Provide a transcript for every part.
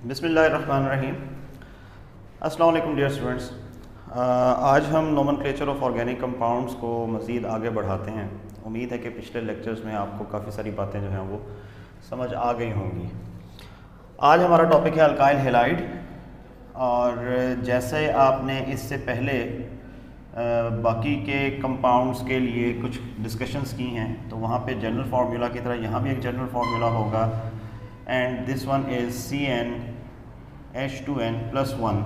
बिस्मिल्लाहिर्रहमानिर्रहीम। अस्सलाम वालेकुम डियर स्टूडेंट्स। आज हम नोमेनक्लेचर ऑफ ऑर्गेनिक कंपाउंड्स को मज़ीद आगे बढ़ाते हैं। उम्मीद है कि पिछले लेक्चर्स में आपको काफ़ी सारी बातें जो हैं वो समझ आ गई होंगी। आज हमारा टॉपिक है अल्काइल हैलाइड, और जैसे आपने इससे पहले बाकी के कंपाउंड्स के लिए कुछ डिस्कशंस की हैं, तो वहाँ पे जनरल फार्मूला की तरह यहाँ भी एक जनरल फार्मूला होगा, and this one is CnH2n+1।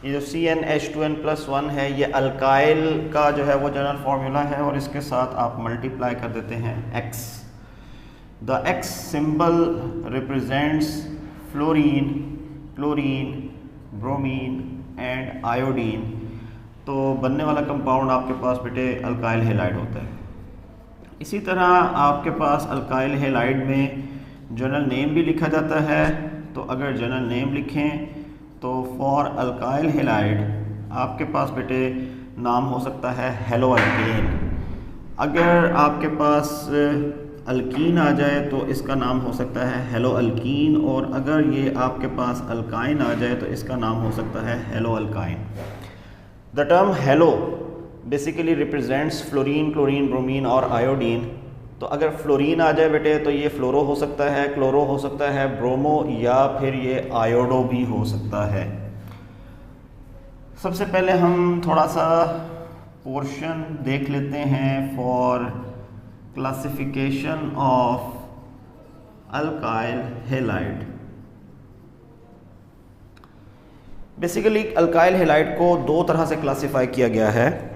ये जो CnH2n+1 है, ये अल्काइल का जो है वो जनरल फार्मूला है, और इसके साथ आप मल्टीप्लाई कर देते हैं X। The X symbol represents fluorine, chlorine, bromine and iodine. तो बनने वाला कंपाउंड आपके पास बेटे अल्काइल हैलाइड होता है। इसी तरह आपके पास अल्काइल हैलाइड में जनरल नेम भी लिखा जाता है। तो अगर जनरल नेम लिखें तो फॉर अल्काइल हैलाइड आपके पास बेटे नाम हो सकता है हेलो अल्केन। अगर आपके पास अल्कीन आ जाए तो इसका नाम हो सकता है हेलो अल्कीन, और अगर ये आपके पास अल्काइन आ जाए तो इसका नाम हो सकता है hello alkyne. The term hello basically represents fluorine, chlorine, bromine और आयोडीन। तो अगर फ्लोरीन आ जाए बेटे तो ये फ्लोरो हो सकता है, क्लोरो हो सकता है, ब्रोमो, या फिर ये आयोडो भी हो सकता है। सबसे पहले हम थोड़ा सा पोर्शन देख लेते हैं for classification of alkyl halide. Basically alkyl halide को दो तरह से क्लासिफाई किया गया है।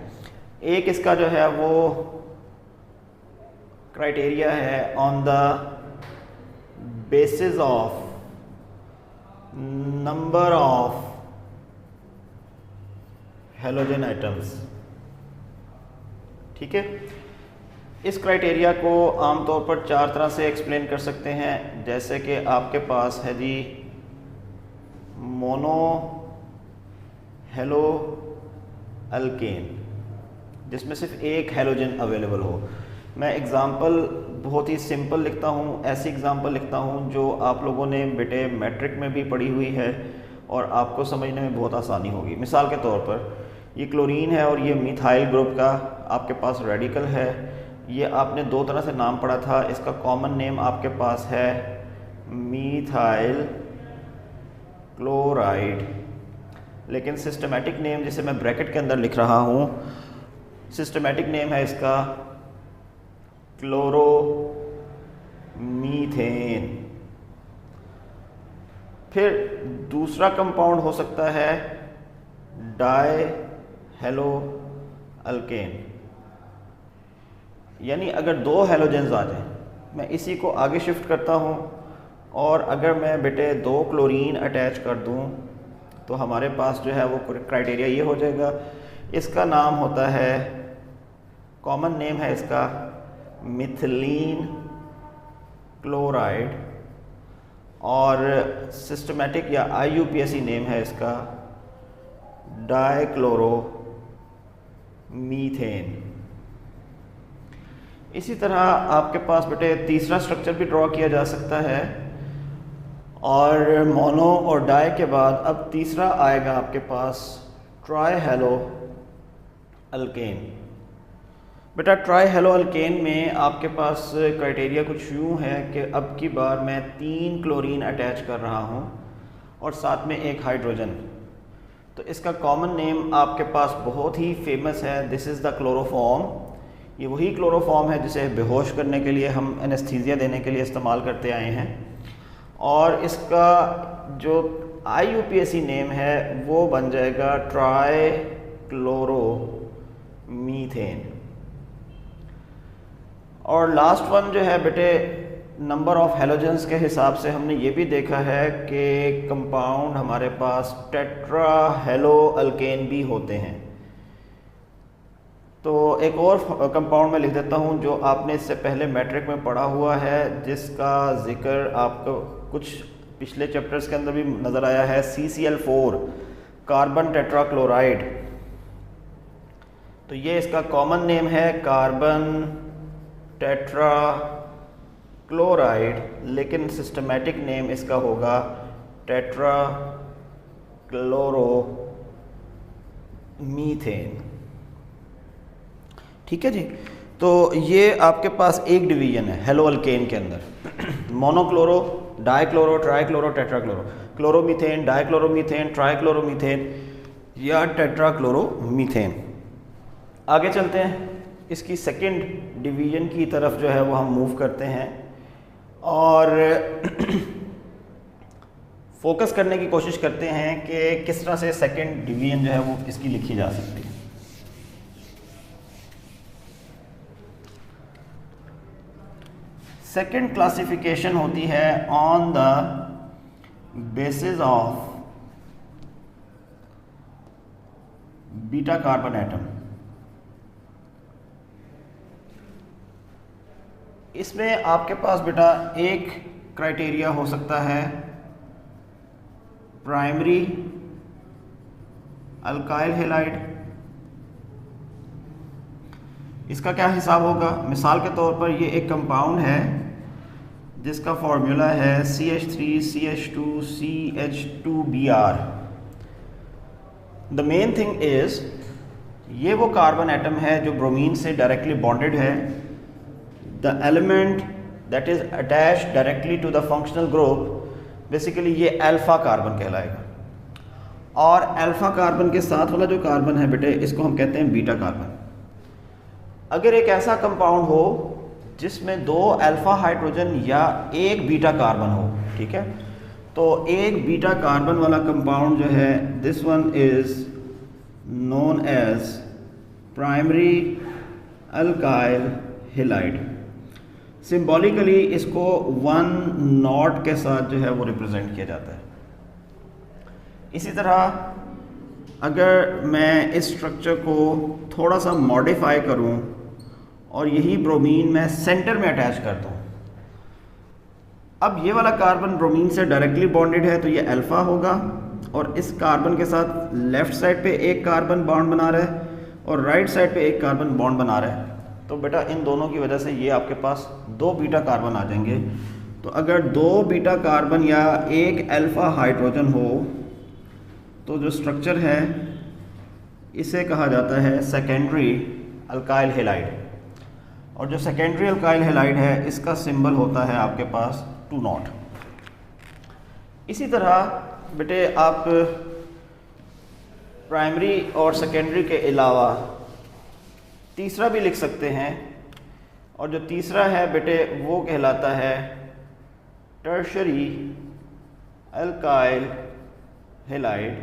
एक इसका जो है वो क्राइटेरिया है on the basis of number of halogen atoms. ठीक है, इस क्राइटेरिया को आमतौर पर चार तरह से एक्सप्लेन कर सकते हैं। जैसे कि आपके पास है जी मोनो हेलो अल्केन, जिसमें सिर्फ एक हेलोजन अवेलेबल हो। मैं एग्ज़ाम्पल बहुत ही सिंपल लिखता हूँ, ऐसी एग्ज़ाम्पल लिखता हूँ जो आप लोगों ने बेटे मैट्रिक में भी पढ़ी हुई है और आपको समझने में बहुत आसानी होगी। मिसाल के तौर पर ये क्लोरीन है और ये मिथाइल ग्रुप का आपके पास रेडिकल है। ये आपने दो तरह से नाम पढ़ा था। इसका कॉमन नेम आपके पास है मिथाइल क्लोराइड, लेकिन सिस्टमेटिक नेम जिसे मैं ब्रैकेट के अंदर लिख रहा हूँ, सिस्टमेटिक नेम है इसका क्लोरोमीथेन। फिर दूसरा कंपाउंड हो सकता है डाई हेलो अल्केन, यानी अगर दो हेलोजेंस आ जाएं, मैं इसी को आगे शिफ्ट करता हूँ, और अगर मैं बेटे दो क्लोरीन अटैच कर दूँ तो हमारे पास जो है वो क्राइटेरिया ये हो जाएगा। इसका नाम होता है, कॉमन नेम है इसका मिथिलीन क्लोराइड, और सिस्टमेटिक या IUPAC नेम है इसका डाइक्लोरोमीथेन। इसी तरह आपके पास बेटे तीसरा स्ट्रक्चर भी ड्रॉ किया जा सकता है, और मोनो और डाई के बाद अब तीसरा आएगा आपके पास ट्राई हेलो अल्केन। बेटा ट्राई हेलो अल्केन में आपके पास क्राइटेरिया कुछ यूँ है कि अब की बार मैं 3 क्लोरीन अटैच कर रहा हूँ और साथ में एक हाइड्रोजन। तो इसका कॉमन नेम आपके पास बहुत ही फेमस है, दिस इज़ द क्लोरोफॉर्म। ये वही क्लोरोफॉर्म है जिसे बेहोश करने के लिए हम एनेस्थीसिया देने के लिए इस्तेमाल करते आए हैं, और इसका जो IUPAC नेम है वो बन जाएगा ट्राई क्लोरोमीथेन। और लास्ट वन जो है बेटे नंबर ऑफ हेलोजेंस के हिसाब से हमने ये भी देखा है कि कंपाउंड हमारे पास टेट्रा हेलो अल्केन भी होते हैं। तो एक और कंपाउंड में लिख देता हूँ जो आपने इससे पहले मैट्रिक में पढ़ा हुआ है, जिसका जिक्र आपको कुछ पिछले चैप्टर्स के अंदर भी नज़र आया है, CCl4 कार्बन टेट्रा क्लोराइड। तो ये इसका कॉमन नेम है कार्बन टेट्रा क्लोराइड, लेकिन सिस्टमेटिक नेम इसका होगा टेट्रा क्लोरो मीथेन। ठीक है जी। तो ये आपके पास एक डिवीजन है हेलो अल्केन के अंदर monochloro, dichloro, trichloro, tetrachloro, chloromethane, dichloromethane, trichloromethane या टेट्राक्लोरोमीथेन। आगे चलते हैं, इसकी सेकंड डिवीजन की तरफ जो है वो हम मूव करते हैं और फोकस करने की कोशिश करते हैं कि किस तरह से सेकंड डिवीजन जो है वो इसकी लिखी जा सकती है। सेकंड क्लासिफिकेशन होती है on the basis of beta carbon atom. इसमें आपके पास बेटा एक क्राइटेरिया हो सकता है प्राइमरी अल्काइल हैलाइड। इसका क्या हिसाब होगा? मिसाल के तौर पर ये एक कंपाउंड है जिसका फॉर्मूला है CH3CH2CH2Br। The main thing is ये वो कार्बन एटम है जो ब्रोमीन से डायरेक्टली बॉन्डेड है। The element that is attached directly to the functional group, basically ये अल्फा कार्बन कहलाएगा। और अल्फा कार्बन के साथ वाला जो कार्बन है बेटे, इसको हम कहते हैं बीटा कार्बन। अगर एक ऐसा कंपाउंड हो जिसमें दो अल्फा हाइड्रोजन या एक बीटा कार्बन हो, ठीक है, तो एक बीटा कार्बन वाला कंपाउंड जो है, this one is known as primary alkyl halide. Symbolically इसको 1 नॉट के साथ जो है वो रिप्रेजेंट किया जाता है। इसी तरह अगर मैं इस स्ट्रक्चर को थोड़ा सा मॉडिफाई करूं और यही ब्रोमीन मैं सेंटर में अटैच कर दूं, अब ये वाला कार्बन ब्रोमीन से डायरेक्टली बॉन्डेड है तो ये अल्फा होगा, और इस कार्बन के साथ लेफ्ट साइड पे एक कार्बन बॉन्ड बना रहा है और राइट साइड पे एक कार्बन बॉन्ड बना रहा है। तो बेटा इन दोनों की वजह से ये आपके पास दो बीटा कार्बन आ जाएंगे। तो अगर दो बीटा कार्बन या एक अल्फा हाइड्रोजन हो तो जो स्ट्रक्चर है इसे कहा जाता है सेकेंडरी अल्काइल हैलाइड। और जो सेकेंडरी अल्काइल हैलाइड है इसका सिंबल होता है आपके पास 2 नॉट। इसी तरह बेटे आप प्राइमरी और सेकेंडरी के अलावा तीसरा भी लिख सकते हैं, और जो तीसरा है बेटे वो कहलाता है टर्शरी अल्काइल हैलाइड।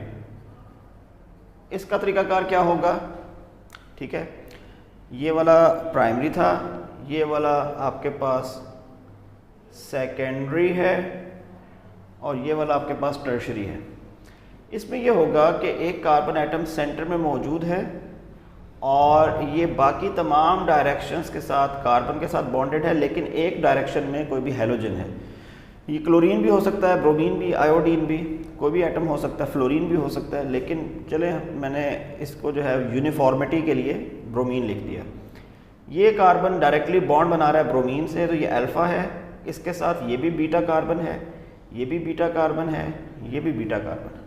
इसका तरीकाकार क्या होगा? ठीक है, ये वाला प्राइमरी था, ये वाला आपके पास सेकेंडरी है और ये वाला आपके पास टर्शरी है। इसमें ये होगा कि एक कार्बन एटम सेंटर में मौजूद है और ये बाकी तमाम डायरेक्शंस के साथ कार्बन के साथ बॉन्डेड है, लेकिन एक डायरेक्शन में कोई भी हैलोजन है। ये क्लोरीन भी हो सकता है, ब्रोमीन भी, आयोडीन भी, कोई भी एटम हो सकता है, फ्लोरीन भी हो सकता है, लेकिन चले मैंने इसको जो है यूनिफॉर्मिटी के लिए ब्रोमीन लिख दिया। ये कार्बन डायरेक्टली बॉन्ड बना रहा है ब्रोमीन से, तो ये अल्फा है, इसके साथ ये भी बीटा कार्बन है, ये भी बीटा कार्बन है, ये भी बीटा कार्बन है।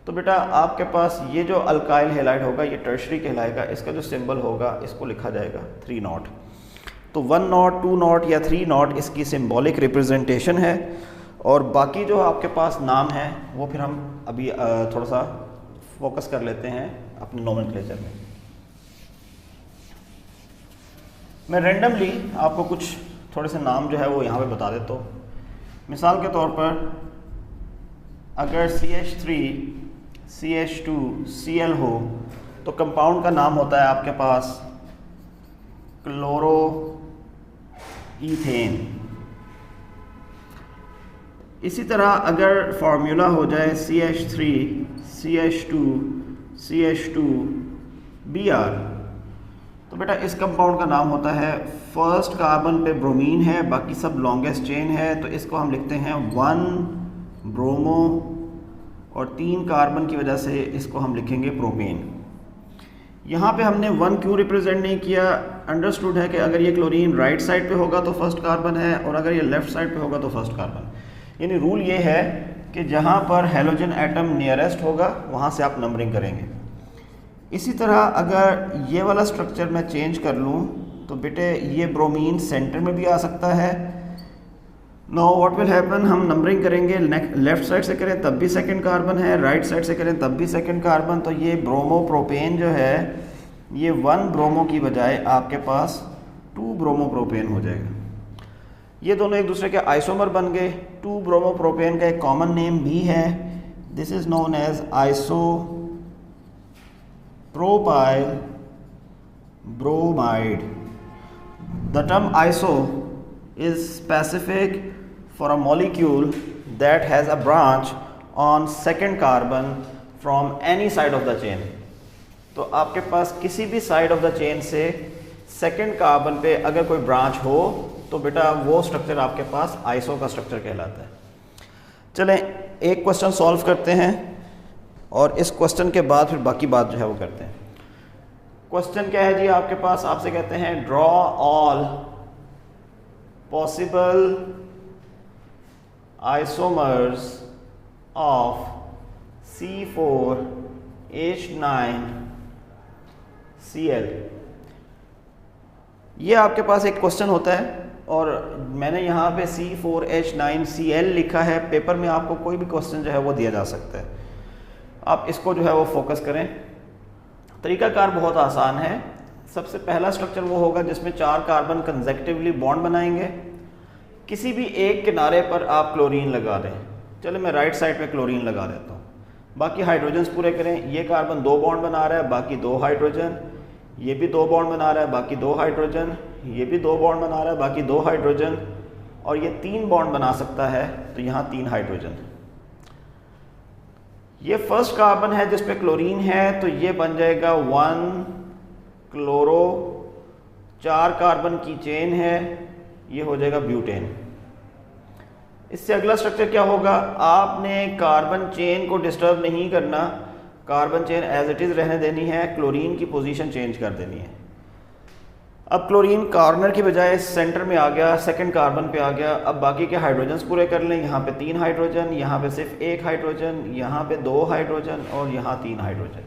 तो बेटा आपके पास ये जो अल्काइल हैलाइड होगा ये टर्शरी कहलाएगा। इसका जो सिंबल होगा इसको लिखा जाएगा 3 नॉट। तो 1 नॉट, 2 नॉट या 3 नॉट इसकी सिंबॉलिक रिप्रेजेंटेशन है, और बाकी जो आपके पास नाम है वो फिर हम अभी थोड़ा सा फोकस कर लेते हैं अपने नोमेनक्लेचर में। मैं रैंडमली आपको कुछ थोड़े से नाम जो है वो यहाँ पे बता देता हूँ। मिसाल के तौर पर अगर CH3 CH2 Cl हो तो कंपाउंड का नाम होता है आपके पास क्लोरो ईथेन। इसी तरह अगर फॉर्मूला हो जाए CH3 CH2 CH2Br तो बेटा इस कंपाउंड का नाम होता है, फर्स्ट कार्बन पे ब्रोमीन है, बाकी सब लॉन्गेस्ट चेन है, तो इसको हम लिखते हैं 1 ब्रोमो, और 3 कार्बन की वजह से इसको हम लिखेंगे प्रोपेन। यहाँ पे हमने 1 क्यों रिप्रेजेंट नहीं किया? अंडरस्टूड है कि अगर ये क्लोरीन राइट साइड पे होगा तो फर्स्ट कार्बन है, और अगर ये लेफ्ट साइड पे होगा तो फर्स्ट कार्बन। यानी रूल ये है कि जहाँ पर हेलोजन एटम नियरेस्ट होगा वहाँ से आप नंबरिंग करेंगे। इसी तरह अगर ये वाला स्ट्रक्चर मैं चेंज कर लूँ तो बेटे ये ब्रोमीन सेंटर में भी आ सकता है। नाउ व्हाट विल हैपन, हम नंबरिंग करेंगे, लेफ्ट साइड से करें तब भी सेकंड कार्बन है, राइट साइड से करें तब भी सेकंड कार्बन, तो ये ब्रोमोप्रोपेन जो है ये 1 ब्रोमो की बजाय आपके पास 2 ब्रोमोप्रोपेन हो जाएगा। ये दोनों एक दूसरे के आइसोमर बन गए। 2 ब्रोमोप्रोपेन का एक कॉमन नेम भी है, this is known as isopropyl bromide. The term iso is specific for a molecule that has a branch on second carbon from any side of the chain। तो आपके पास किसी भी साइड ऑफ द चेन से second carbon पे अगर कोई branch हो तो बेटा वो स्ट्रक्चर आपके पास आइसो का स्ट्रक्चर कहलाता है। चलें एक क्वेश्चन सॉल्व करते हैं और इस क्वेश्चन के बाद फिर बाकी बात जो है वो करते हैं। क्वेश्चन क्या है जी आपके पास, आपसे कहते हैं draw all possible isomers of C4H9Cl। ये आपके पास एक क्वेश्चन होता है और मैंने यहाँ पे C4H9Cl लिखा है। पेपर में आपको कोई भी क्वेश्चन जो है वो दिया जा सकता है, आप इसको जो है वो फोकस करें। तरीकाकार बहुत आसान है। सबसे पहला स्ट्रक्चर वो होगा जिसमें 4 कार्बन कंसेक्टिवली बॉन्ड बनाएंगे। किसी भी एक किनारे पर आप क्लोरीन लगा दें। चलो मैं राइट साइड पे क्लोरीन लगा देता हूँ, बाकी हाइड्रोजन्स पूरे करें। ये कार्बन 2 बॉन्ड बना रहा है, बाकी 2 हाइड्रोजन। ये भी 2 बॉन्ड बना रहा है, बाकी 2 हाइड्रोजन। ये भी 2 बॉन्ड बना रहा है, बाकी 2 हाइड्रोजन। और ये 3 बॉन्ड बना सकता है, तो यहाँ 3 हाइड्रोजन। ये फर्स्ट कार्बन है जिस पे क्लोरीन है, तो ये बन जाएगा 1 क्लोरो, 4 कार्बन की चेन है, ये हो जाएगा ब्यूटेन। इससे अगला स्ट्रक्चर क्या होगा, आपने कार्बन चेन को डिस्टर्ब नहीं करना, carbon chain as it is रहने देनी है, क्लोरीन की पोजीशन चेंज कर देनी है। अब क्लोरीन कॉर्नर की बजाय सेंटर में आ गया, सेकंड कार्बन पे आ गया। अब बाकी के हाइड्रोजन्स पूरे कर लें। यहाँ पे 3 हाइड्रोजन, यहाँ पे सिर्फ 1 हाइड्रोजन, यहाँ पे 2 हाइड्रोजन और यहाँ 3 हाइड्रोजन।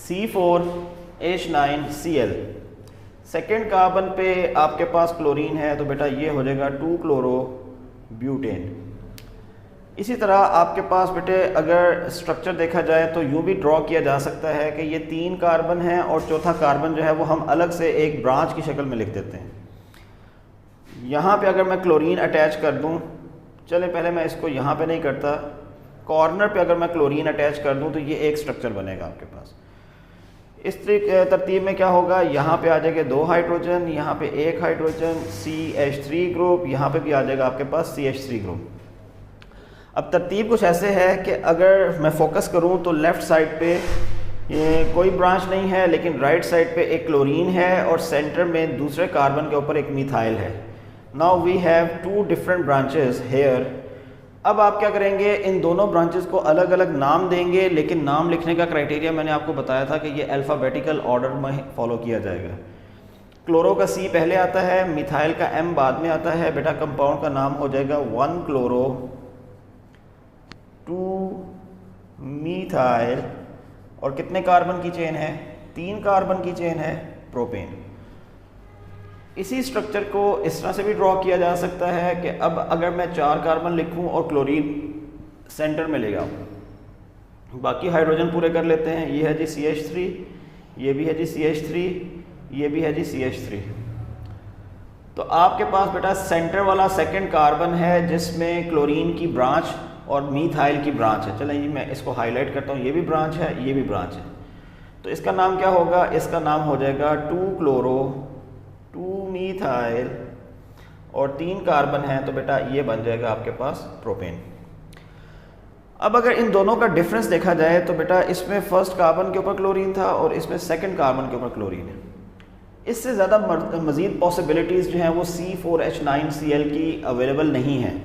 C4H9Cl, सेकेंड कार्बन पे आपके पास क्लोरीन है, तो बेटा ये हो जाएगा 2 क्लोरो ब्यूटेन। इसी तरह आपके पास बेटे अगर स्ट्रक्चर देखा जाए तो यूँ भी ड्रॉ किया जा सकता है कि ये 3 कार्बन है और चौथा कार्बन जो है वो हम अलग से एक ब्रांच की शक्ल में लिख देते हैं। यहाँ पे अगर मैं क्लोरीन अटैच कर दूँ, चले पहले मैं इसको यहाँ पे नहीं करता, कॉर्नर पे अगर मैं क्लोरीन अटैच कर दूँ तो ये एक स्ट्रक्चर बनेगा आपके पास। इस तरतीब में क्या होगा, यहाँ पे आ जाएगा 2 हाइड्रोजन, यहाँ पे 1 हाइड्रोजन, CH3 ग्रुप, यहाँ पे भी आ जाएगा आपके पास CH3 ग्रुप। अब तरतीब कुछ ऐसे है कि अगर मैं फोकस करूँ तो लेफ़्ट साइड पे ये कोई ब्रांच नहीं है, लेकिन राइट साइड पे एक क्लोरीन है और सेंटर में दूसरे कार्बन के ऊपर एक मिथाइल है। Now we have 2 different branches here. अब आप क्या करेंगे, इन दोनों ब्रांचेस को अलग अलग नाम देंगे, लेकिन नाम लिखने का क्राइटेरिया मैंने आपको बताया था कि ये अल्फ़ाबेटिकल ऑर्डर में फॉलो किया जाएगा। क्लोरो का C पहले आता है, मिथाइल का M बाद में आता है। बेटा कंपाउंड का नाम हो जाएगा 1 क्लोरो 2 मिथाइल। और कितने कार्बन की चेन है, 3 कार्बन की चेन है, प्रोपेन। इसी स्ट्रक्चर को इस तरह से भी ड्रॉ किया जा सकता है कि अब अगर मैं 4 कार्बन लिखूं और क्लोरीन सेंटर में लेगा, बाकी हाइड्रोजन पूरे कर लेते हैं। ये है जी CH3, ये भी है जी CH3, ये भी है जी CH3। तो आपके पास बेटा सेंटर वाला सेकंड कार्बन है जिसमें क्लोरीन की ब्रांच और मीथाइल की ब्रांच है। चलें जी मैं इसको हाईलाइट करता हूँ, ये भी ब्रांच है, ये भी ब्रांच है। तो इसका नाम क्या होगा, इसका नाम हो जाएगा 2 क्लोरो 2 मिथाइल और 3 कार्बन है, तो बेटा ये बन जाएगा आपके पास प्रोपेन। अब अगर इन दोनों का डिफरेंस देखा जाए तो बेटा इसमें फर्स्ट कार्बन के ऊपर क्लोरीन था और इसमें सेकंड कार्बन के ऊपर क्लोरीन है। इससे ज़्यादा मज़ीद पॉसिबिलिटीज़ जो हैं वो C4H9Cl की अवेलेबल नहीं है।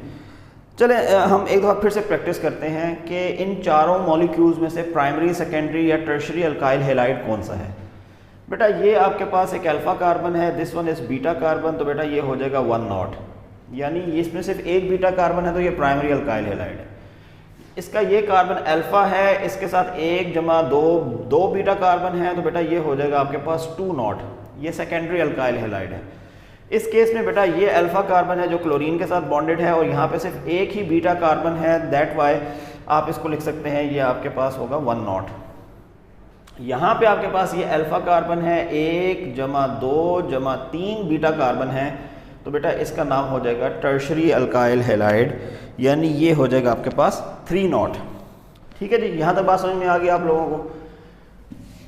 चले हम एक दफ़ा फिर से प्रैक्टिस करते हैं कि इन चारों मॉलिक्यूल्स में से प्राइमरी, सेकेंडरी या टर्शरी अल्काइल हैलाइड कौन सा है। बेटा ये आपके पास एक अल्फ़ा कार्बन है, this one is beta carbon, तो बेटा ये हो जाएगा 1 नॉट। यानी इसमें सिर्फ एक बीटा कार्बन है तो ये प्राइमरी अल्काइल हैलाइड है। इसका ये कार्बन अल्फा है, इसके साथ 1 जमा 2 बीटा कार्बन है, तो बेटा ये हो जाएगा आपके पास 2 नॉट, ये सेकेंडरी अल्काइल हैलाइड है। इस केस में बेटा ये अल्फा कार्बन है जो क्लोरीन के साथ बॉन्डेड है और यहाँ पे सिर्फ एक ही बीटा कार्बन है, दैट वाई आप इसको लिख सकते हैं ये आपके पास होगा 1 नॉट। यहाँ पे आपके पास ये अल्फा कार्बन है, 1 जमा 2 जमा 3 बीटा कार्बन है, तो बेटा इसका नाम हो जाएगा टर्शरी अल्काइल हैलाइड, यानी ये हो जाएगा आपके पास 3 नॉट। ठीक है जी, यहाँ तक बात समझ में आ गई आप लोगों को।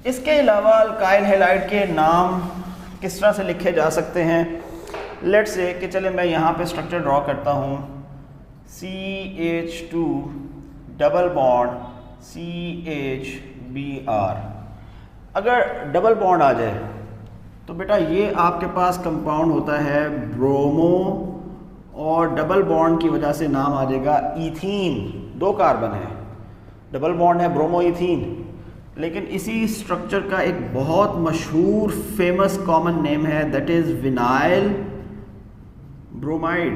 इसके अलावा अल्काइल हैलाइड के नाम किस तरह से लिखे जा सकते हैं, लेट्स से कि चले मैं यहाँ पे स्ट्रक्चर ड्रॉ करता हूँ, CH2 डबल बॉन्ड CHBr। अगर डबल बॉन्ड आ जाए तो बेटा ये आपके पास कंपाउंड होता है ब्रोमो, और डबल बॉन्ड की वजह से नाम आ जाएगा इथीन। 2 कार्बन है, डबल बॉन्ड है ब्रोमो इथीन, लेकिन इसी स्ट्रक्चर का एक बहुत मशहूर फेमस कॉमन नेम है, दैट इज़ विनाइल ब्रोमाइड।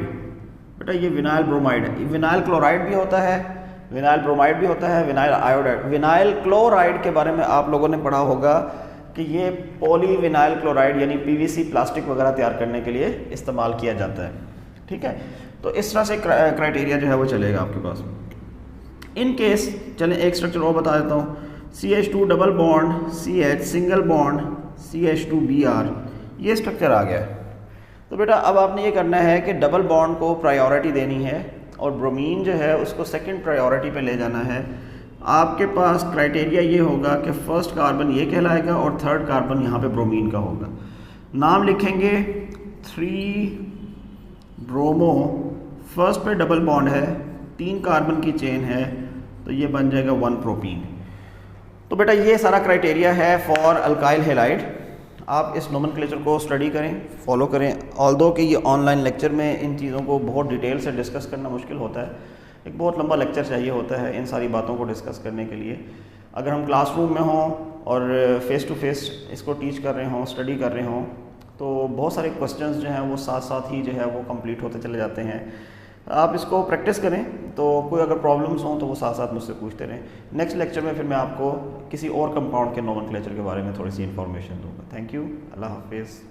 बेटा ये विनाइल ब्रोमाइड है, विनाइल क्लोराइड भी होता है, विनाइल ब्रोमाइड भी होता है, विनाइल आयोडाइड। विनाइल क्लोराइड के बारे में आप लोगों ने पढ़ा होगा कि ये पॉली विनाइल क्लोराइड यानी PVC प्लास्टिक वगैरह तैयार करने के लिए इस्तेमाल किया जाता है। ठीक है, तो इस तरह से क्राइटेरिया जो है वो चलेगा आपके पास। इन केस चलें एक स्ट्रक्चर और बता देता हूँ, CH2 double bond CH single bond CH2Br, ये स्ट्रक्चर आ गया है। तो बेटा अब आपने ये करना है कि डबल बॉन्ड को प्रायोरिटी देनी है और ब्रोमीन जो है उसको सेकंड प्रायोरिटी पे ले जाना है। आपके पास क्राइटेरिया ये होगा कि फर्स्ट कार्बन ये कहलाएगा और थर्ड कार्बन यहाँ पे ब्रोमीन का होगा। नाम लिखेंगे 3 ब्रोमो, फर्स्ट पे डबल बॉन्ड है, 3 कार्बन की चेन है, तो ये बन जाएगा 1 प्रोपीन। तो बेटा ये सारा क्राइटेरिया है फॉर अल्काइल हैलाइड। आप इस नोमेनक्लेचर को स्टडी करें, फॉलो करें। ऑल्दो कि ये ऑनलाइन लेक्चर में इन चीज़ों को बहुत डिटेल से डिस्कस करना मुश्किल होता है, एक बहुत लंबा लेक्चर चाहिए होता है इन सारी बातों को डिस्कस करने के लिए। अगर हम क्लासरूम में हों और फेस टू फेस इसको टीच कर रहे हों, स्टडी कर रहे हों, तो बहुत सारे क्वेश्चंस जो हैं वो साथ साथ ही जो है वो कंप्लीट होते चले जाते हैं। आप इसको प्रैक्टिस करें, तो कोई अगर प्रॉब्लम्स हों तो वो साथ साथ मुझसे पूछते रहें। नेक्स्ट लेक्चर में फिर मैं आपको किसी और कंपाउंड के नोमेनक्लेचर के बारे में थोड़ी सी इन्फॉर्मेशन दूँगा। थैंक यू, अल्लाह हाफिज़।